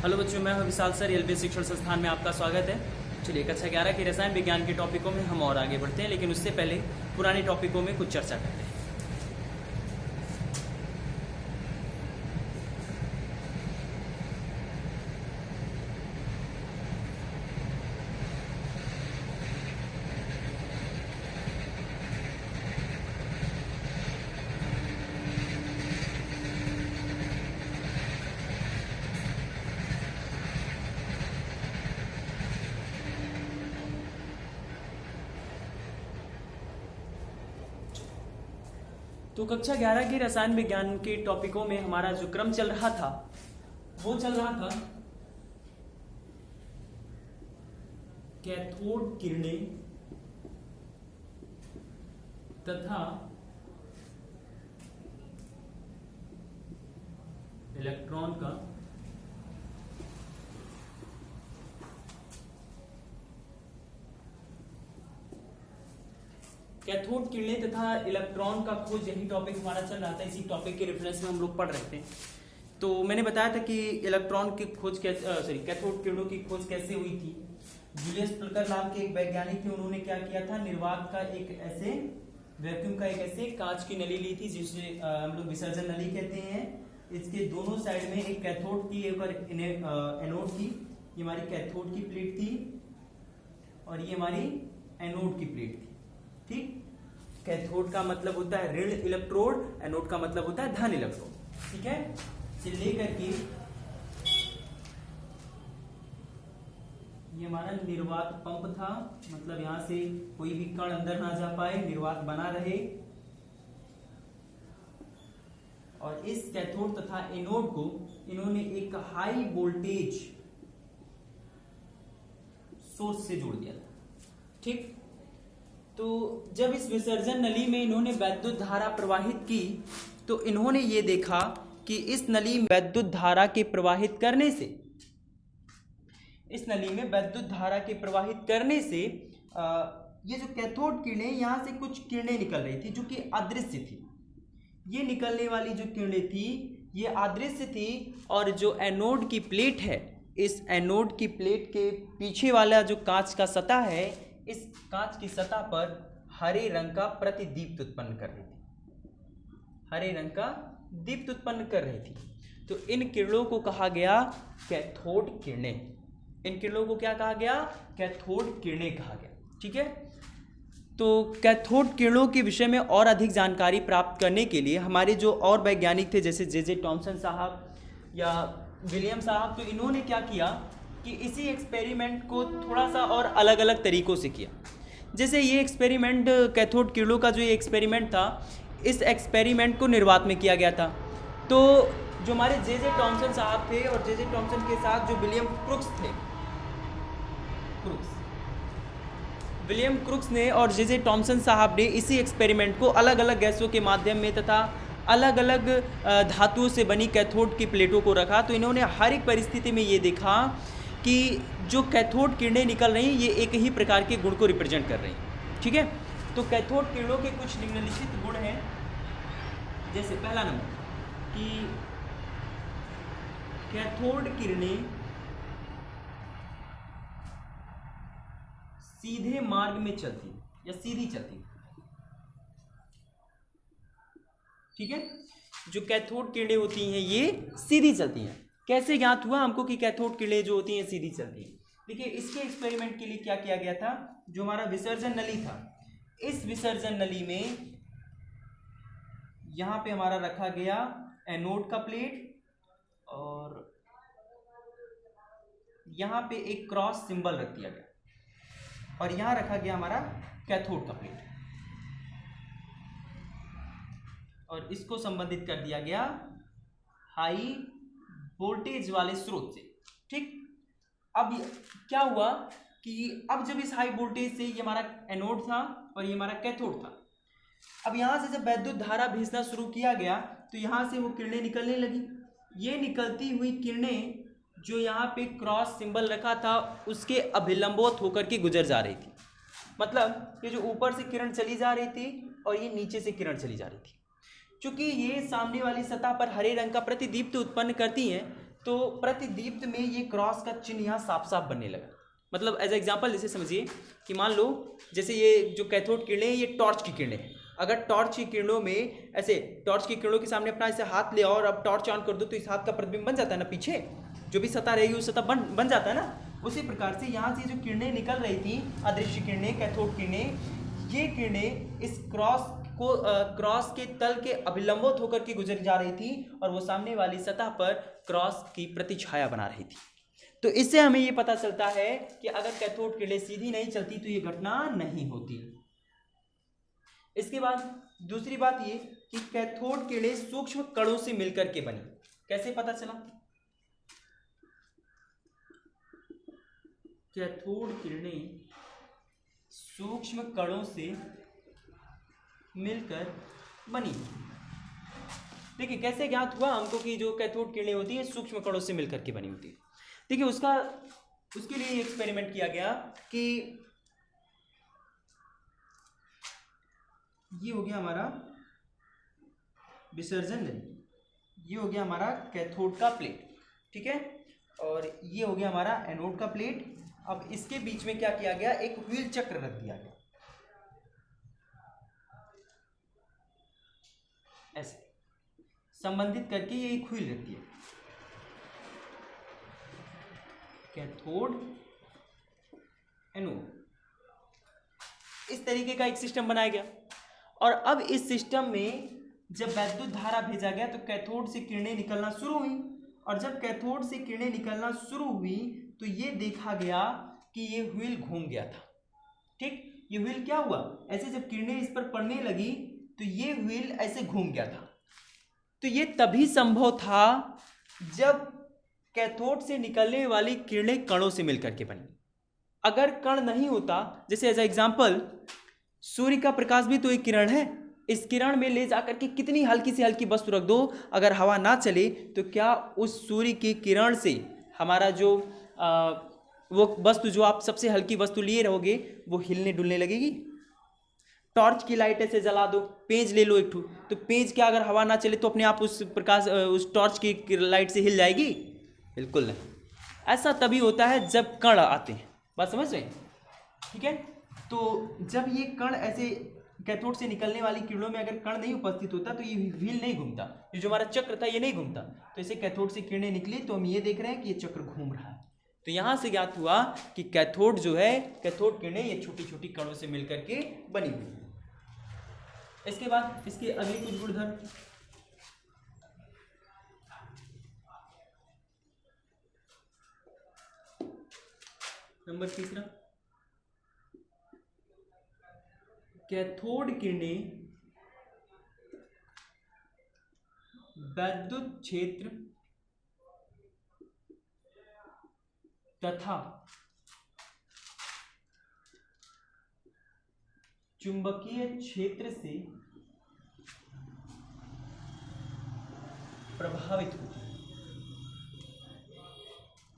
Hello बच्चों, मैं हूं विशाल सर। एलबी शिक्षण संस्थान में आपका स्वागत है। चलिए, कक्षा 11 के रसायन विज्ञान के टॉपिकों में हम और आगे बढ़ते हैं, लेकिन उससे पहले पुराने टॉपिकों में कुछ चर्चा करते हैं। तो कक्षा 11 के रसायन विज्ञान के टॉपिकों में हमारा जो क्रम चल रहा था वो चल रहा था कैथोड किरणें तथा इलेक्ट्रॉन का कैथोड किरणें तथा इलेक्ट्रॉन का खोज, यही टॉपिक हमारा चल रहा था। इसी टॉपिक के रेफरेंस में हम लोग पढ़ रहे थे। तो मैंने बताया था कि इलेक्ट्रॉन की खोज कैथोड किरणों की खोज कैसे हुई थी। जूलियस प्लकर नाम के एक वैज्ञानिक थे। उन्होंने क्या किया था, निर्वात का एक ऐसे वैक्यूम का एक ऐसे कांच की नली ली थी, जिसे हम लोग विसर्जन नली कहते हैं। इसके दोनों साइड में एक कैथोड की एक एनोड थी। ये हमारी कैथोड की प्लेट थी और ये हमारी एनोड की प्लेट थी। ठीक, कैथोड का मतलब होता है ऋण इलेक्ट्रोड, एनोड का मतलब होता है धन इलेक्ट्रोड। ठीक है, से लेकर के ये हमारा निर्वात पंप था, मतलब यहां से कोई भी कण अंदर ना जा पाए, निर्वात बना रहे। और इस कैथोड तथा एनोड को इन्होंने एक हाई वोल्टेज सोर्स से जोड़ दिया था। ठीक, तो जब इस विसर्जन नली में इन्होंने वैद्युत धारा प्रवाहित की तो इन्होंने ये देखा कि इस नली में वैद्युत धारा के प्रवाहित करने से ये जो कैथोड किरणें, यहां से कुछ किरणें निकल रही थी जो कि अदृश्य थी। ये निकलने वाली जो किरणें थी ये अदृश्य थी। और जो एनोड की प्लेट है, इस एनोड की प्लेट के पीछे वाला जो कांच का सतह है, इस कांच की सतह पर हरे रंग का प्रतिदीप्त उत्पन्न कर रही थी। तो इन किरणों को कहा गया कैथोड किरणें। इन किरणों को क्या कहा गया, कैथोड किरणें कहा गया। ठीक है, तो कैथोड किरणों के विषय में और अधिक जानकारी प्राप्त करने के लिए हमारे जो और वैज्ञानिक थे, जैसे जे टॉमसन साहब या विलियम साहब, तो इन्होंने क्या किया कि इसी एक्सपेरिमेंट को थोड़ा सा और अलग अलग तरीकों से किया। जैसे ये एक्सपेरिमेंट, कैथोड किरणों का जो ये एक्सपेरिमेंट था, इस एक्सपेरिमेंट को निर्वात में किया गया था। तो जो हमारे जे टॉमसन साहब थे और जे टॉमसन के साथ जो विलियम क्रुक्स ने और जे टॉमसन साहब ने इसी एक्सपेरिमेंट को अलग अलग गैसों के माध्यम में तथा अलग अलग धातुओं से बनी कैथोड की प्लेटों को रखा। तो इन्होंने हर एक परिस्थिति में ये देखा कि जो कैथोड किरणें निकल रही हैं ये एक ही प्रकार के गुण को रिप्रेजेंट कर रही हैं। ठीक है, तो कैथोड किरणों के कुछ निम्नलिखित गुण हैं। जैसे पहला नंबर कि कैथोड किरणें सीधे मार्ग में चलती या सीधी चलती। ठीक है, जो कैथोड किरणें होती हैं ये सीधी चलती हैं। कैसे ज्ञात हुआ हमको कि कैथोड किरणें जो होती हैं सीधी चलती हैं? देखिए, इसके एक्सपेरिमेंट के लिए क्या किया गया था, जो हमारा विसर्जन नली था, इस विसर्जन नली में यहां पे हमारा रखा गया एनोड का प्लेट और यहां पे एक क्रॉस सिंबल रख दिया गया और यहां रखा गया हमारा कैथोड का प्लेट और इसको संबंधित कर दिया गया हाई वोल्टेज वाले स्रोत से। ठीक, अब क्या हुआ कि अब जब इस हाई वोल्टेज से, ये हमारा एनोड था और ये हमारा कैथोड था, अब यहां से जब वैद्युत धारा भेजना शुरू किया गया तो यहां से वो किरणें निकलने लगी। ये निकलती हुई किरणें जो यहाँ पे क्रॉस सिंबल रखा था उसके अभिलंबवत होकर के गुजर जा रही थी। मतलब ये जो ऊपर से किरण चली जा रही थी और ये नीचे से किरण चली जा रही थी। चूंकि ये सामने वाली सतह पर हरे रंग का प्रतिदीप्त उत्पन्न करती हैं, तो प्रतिदीप्त में ये क्रॉस का चिन्ह यहाँ साफ साफ बनने लगा। मतलब एज एग्जाम्पल जैसे समझिए कि मान लो जैसे ये जो कैथोड किरणें ये टॉर्च की किरणें हैं। अगर टॉर्च की किरणों में ऐसे टॉर्च की किरणों के सामने अपना ऐसे हाथ ले और अब टॉर्च ऑन कर दो तो इस हाथ का प्रतिबिंब बन जाता है ना, पीछे जो भी सतह रहेगी उस सतह बन जाता है ना। उसी प्रकार से यहाँ से जो किरणें निकल रही थी, अदृश्य किरणें, कैथोड किरणें, ये किरणें इस क्रॉस के तल के अभिलंबित होकर के गुजर जा रही थी और वो सामने वाली सतह पर क्रॉस की प्रतिछाया बना रही थी। तो इससे हमें ये पता चलता है कि अगर कैथोड किरणें सीधी नहीं चलती तो ये घटना नहीं होती। इसके बाद दूसरी बात ये कि कैथोड किरणें सूक्ष्म कणों से मिलकर के बनी। कैसे पता चला? कैथोड किरणें सूक्ष्म कणों से मिलकर बनी। देखिए कैसे ज्ञात हुआ हमको कि जो कैथोड किरणें होती है सूक्ष्म कणों से मिलकर के बनी होती है। देखिए उसके लिए एक्सपेरिमेंट किया गया कि ये हो गया हमारा विसर्जन नली, ये हो गया हमारा कैथोड का प्लेट, ठीक है, और ये हो गया हमारा एनोड का प्लेट। अब इसके बीच में क्या किया गया, एक व्हील चक्र रख दिया गया ऐसे संबंधित करके, ये एक व्हील रख दिया, कैथोड एनोड, इस तरीके का एक सिस्टम बनाया गया। और अब इस सिस्टम में जब वैद्युत धारा भेजा गया तो कैथोड से किरणें निकलना शुरू हुई, और जब कैथोड से किरणें निकलना शुरू हुई तो ये देखा गया कि ये व्हील घूम गया था। ठीक, ये व्हील क्या हुआ, ऐसे जब किरणें इस पर पड़ने लगी तो ये व्हील ऐसे घूम गया था। तो ये तभी संभव था जब कैथोड से निकलने वाली किरणें कणों से मिलकर के बनी। अगर कण नहीं होता, जैसे एज एग्जाम्पल सूर्य का प्रकाश भी तो एक किरण है, इस किरण में ले जाकर के कितनी हल्की से हल्की वस्तु रख दो, अगर हवा ना चले तो क्या उस सूर्य की किरण से हमारा जो वो वस्तु जो आप सबसे हल्की वस्तु लिए रहोगे वो हिलने डुलने लगेगी? टॉर्च की लाइट ऐसे जला दो, पेंच ले लो एक ठो, तो पेंच क्या अगर हवा ना चले तो अपने आप उस प्रकाश उस टॉर्च की लाइट से हिल जाएगी? बिल्कुल नहीं। ऐसा तभी होता है जब कण आते हैं, बात समझ रहे हैं? ठीक है, तो जब ये कण ऐसे कैथोड से निकलने वाली किरणों में अगर कण नहीं उपस्थित होता तो ये व्हील नहीं घूमता, ये जो हमारा चक्र था ये नहीं घूमता। तो इसे कैथोड से किरणें निकली तो हम ये देख रहे हैं कि ये चक्र घूम रहा है। तो यहां से ज्ञात हुआ कि कैथोड जो है, कैथोड किरणें ये छोटी छोटी कणों से मिलकर के बनी हुई है। इसके बाद इसके अगली कुछ गुणधर्म, नंबर तीसरा, कैथोड किरणें वैद्युत क्षेत्र तथा चुंबकीय क्षेत्र से प्रभावित होती है।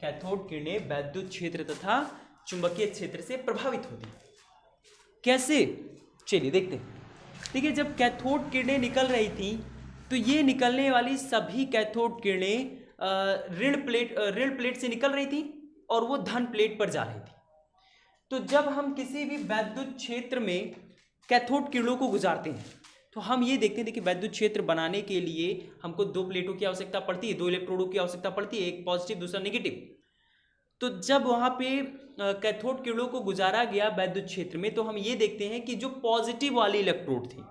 कैथोड किरणें वैद्युत क्षेत्र तथा चुंबकीय क्षेत्र से प्रभावित होती है। कैसे? चलिए देखते हैं। देखिए, जब कैथोड किरणें निकल रही थी तो ये निकलने वाली सभी कैथोड किरणें ऋण प्लेट से निकल रही थी और वो धन प्लेट पर जा रही थी। तो जब हम किसी भी वैद्युत क्षेत्र में कैथोड किरणों को गुजारते हैं तो हम ये देखते हैं कि वैद्युत क्षेत्र बनाने के लिए हमको दो प्लेटों की आवश्यकता पड़ती है, दो इलेक्ट्रोडों की आवश्यकता पड़ती है, एक पॉजिटिव दूसरा नेगेटिव। तो जब वहाँ पे कैथोड किरणों को गुजारा गया वैद्युत क्षेत्र में तो हम ये देखते हैं कि जो पॉजिटिव वाले इलेक्ट्रोड थे,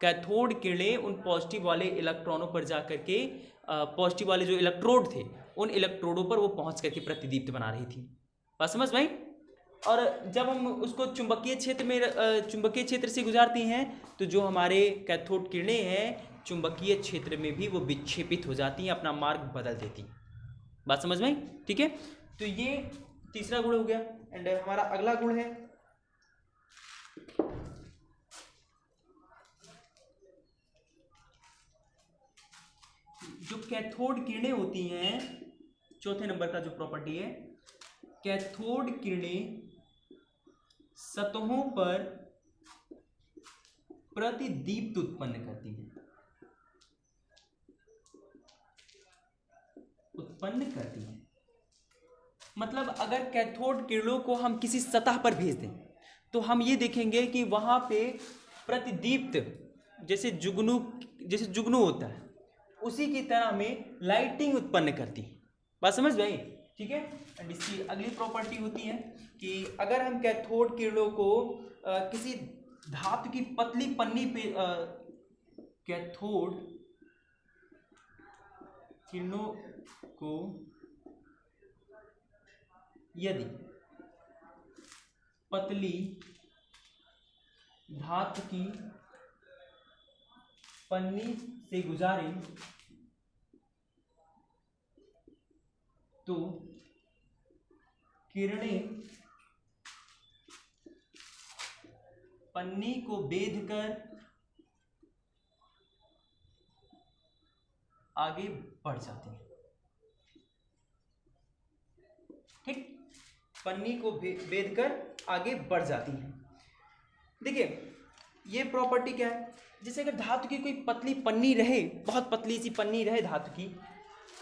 कैथोड किरणें उन पॉजिटिव वाले इलेक्ट्रॉनों पर जाकर के पॉजिटिव वाले जो इलेक्ट्रोड थे उन इलेक्ट्रोडों पर वो पहुँच करके प्रतिदीप्त बना रही थी। बात समझ भाई? और जब हम उसको चुंबकीय क्षेत्र से गुजारती हैं तो जो हमारे कैथोड किरणें हैं चुंबकीय क्षेत्र में भी वो विक्षेपित हो जाती हैं, अपना मार्ग बदल देती हैं। बात समझ में आई? ठीक है, तो ये तीसरा गुण हो गया। एंड हमारा अगला गुण है जो कैथोड किरणें होती हैं, चौथे नंबर का जो प्रॉपर्टी है, कैथोड किरणें सतहों पर प्रतिदीप्त उत्पन्न करती हैं। उत्पन्न करती है। मतलब अगर कैथोड किरणों को हम किसी सतह पर भेज दें तो हम ये देखेंगे कि वहां पे प्रतिदीप्त जैसे जुगनू होता है उसी की तरह में लाइटिंग उत्पन्न करती है। बात समझ गई? ठीक है। एंड इसकी अगली प्रॉपर्टी होती है कि अगर हम कैथोड किरणों को किसी धातु की पतली पन्नी पे कैथोड किरणों को यदि पतली धातु की पन्नी से गुजारें तो किरणें पन्नी को बेधकर आगे बढ़ जाती हैं। ठीक, पन्नी को बेधकर आगे बढ़ जाती हैं। देखिए ये प्रॉपर्टी क्या है, जैसे अगर धातु की कोई पतली पन्नी रहे, बहुत पतली सी पन्नी रहे धातु की,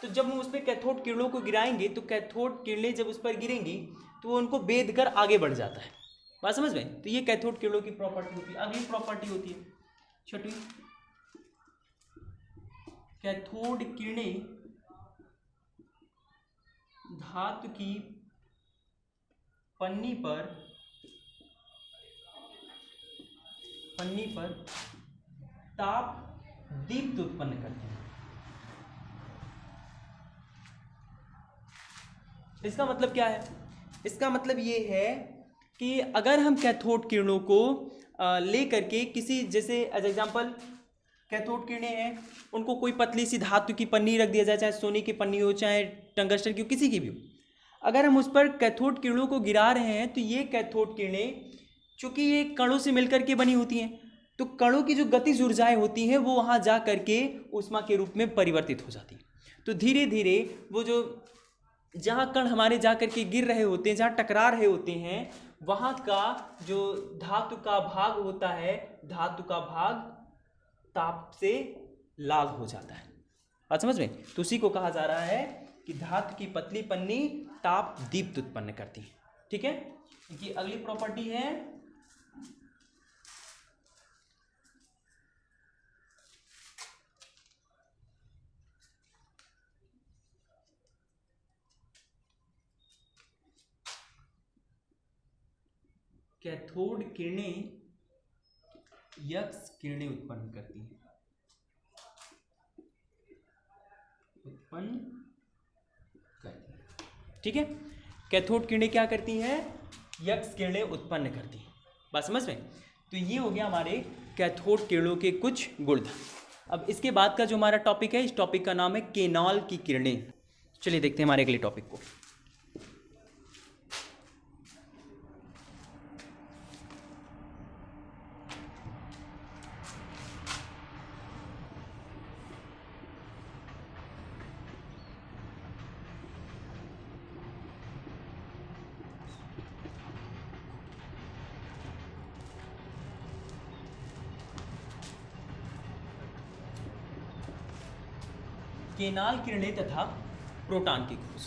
तो जब हम उस पर कैथोड किरणों को गिराएंगे तो कैथोड किरणें जब उस पर गिरेंगी तो वो उनको बेधकर आगे बढ़ जाता है। बात समझ में? तो ये कैथोड किरणों की प्रॉपर्टी होती है। अगली प्रॉपर्टी होती है छठी, कैथोड किरणें धातु की पन्नी पर ताप दीप्त उत्पन्न करती है। इसका मतलब क्या है? इसका मतलब ये है कि अगर हम कैथोड किरणों को ले करके किसी, जैसे एज एग्जांपल कैथोड किरणें हैं, उनको कोई पतली सी धातु की पन्नी रख दिया जाए, चाहे सोने की पन्नी हो चाहे टंगस्टन की हो, किसी की भी हो, अगर हम उस पर कैथोड किरणों को गिरा रहे हैं तो ये कैथोड किरणें चूंकि ये कणों से मिलकर के बनी होती हैं तो कणों की जो गतिज ऊर्जाएं होती हैं वो वहाँ जा करके ऊष्मा के रूप में परिवर्तित हो जाती है। तो धीरे धीरे वो जो जहाँ कण हमारे जा करके गिर रहे होते हैं, जहाँ टकरा रहे होते हैं, वहाँ का जो धातु का भाग होता है, धातु का भाग ताप से लाल हो जाता है। बात समझ में? तो उसी को कहा जा रहा है कि धातु की पतली पन्नी ताप दीप्त उत्पन्न करती है। ठीक है। इनकी अगली प्रॉपर्टी है कैथोड किरणें यक्स किरणें उत्पन्न करती हैं। ठीक है। कैथोड किरणें क्या करती हैं? यक्स किरणें उत्पन्न करती हैं। बात समझ में? तो ये हो गया हमारे कैथोड किरणों के कुछ गुणधर्म। अब इसके बाद का जो हमारा टॉपिक है, इस टॉपिक का नाम है केनाल की किरणें। चलिए देखते हैं हमारे अगले टॉपिक को। केनाल किरणें तथा प्रोटॉन की खोज।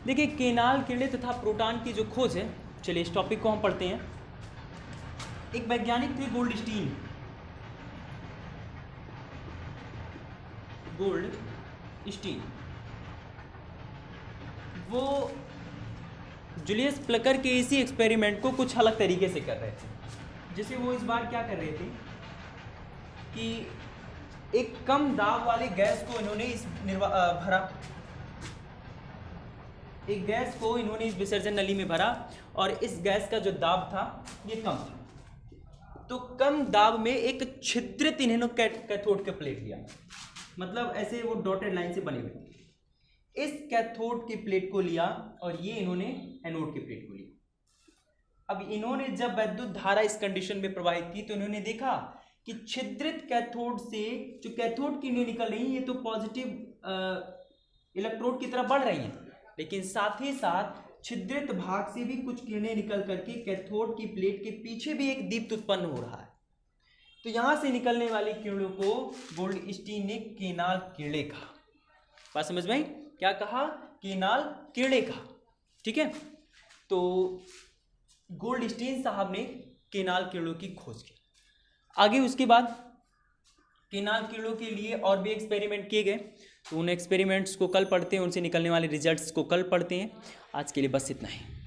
देखिए केनाल किरणें तथा प्रोटॉन की जो खोज है, चलिए इस टॉपिक को हम पढ़ते हैं। एक वैज्ञानिक थे गोल्डस्टीन। वो जूलियस प्लकर के इसी एक्सपेरिमेंट को कुछ अलग तरीके से कर रहे थे। जैसे वो इस बार क्या कर रहे थे कि एक कम दाब वाली गैस को इन्होंने एक गैस को इन्होंने इस विसर्जन नली में भरा और इस गैस का जो दाब था ये कम था। तो कम दाब में एक छिद्रित इन्होंने कैथोड का प्लेट लिया, मतलब ऐसे वो डॉटेड लाइन से बने हुए। इस कैथोड की प्लेट को लिया और ये इन्होंने एनोड की प्लेट को लिया। अब इन्होंने जब वैद्युत धारा इस कंडीशन में प्रवाहित की तो इन्होंने देखा कि छिद्रित कैथोड से जो कैथोड किरणें निकल रही हैं ये तो पॉजिटिव इलेक्ट्रोड की तरफ बढ़ रही हैं, लेकिन साथ ही साथ छिद्रित भाग से भी कुछ किरणें निकल करके कैथोड की प्लेट के पीछे भी एक दीप्त उत्पन्न हो रहा है। तो यहां से निकलने वाली किरणों को गोल्डस्टीन ने केनाल किरणें कहा। बात समझ में आई? क्या कहा? केनाल कीड़े कहा। ठीक है, तो गोल्डस्टीन साहब ने केनाल कीड़ों की खोज की। आगे उसके बाद केनाल कीड़ों के लिए और भी एक्सपेरिमेंट किए गए, तो उन एक्सपेरिमेंट्स को कल पढ़ते हैं, उनसे निकलने वाले रिजल्ट्स को कल पढ़ते हैं। आज के लिए बस इतना ही।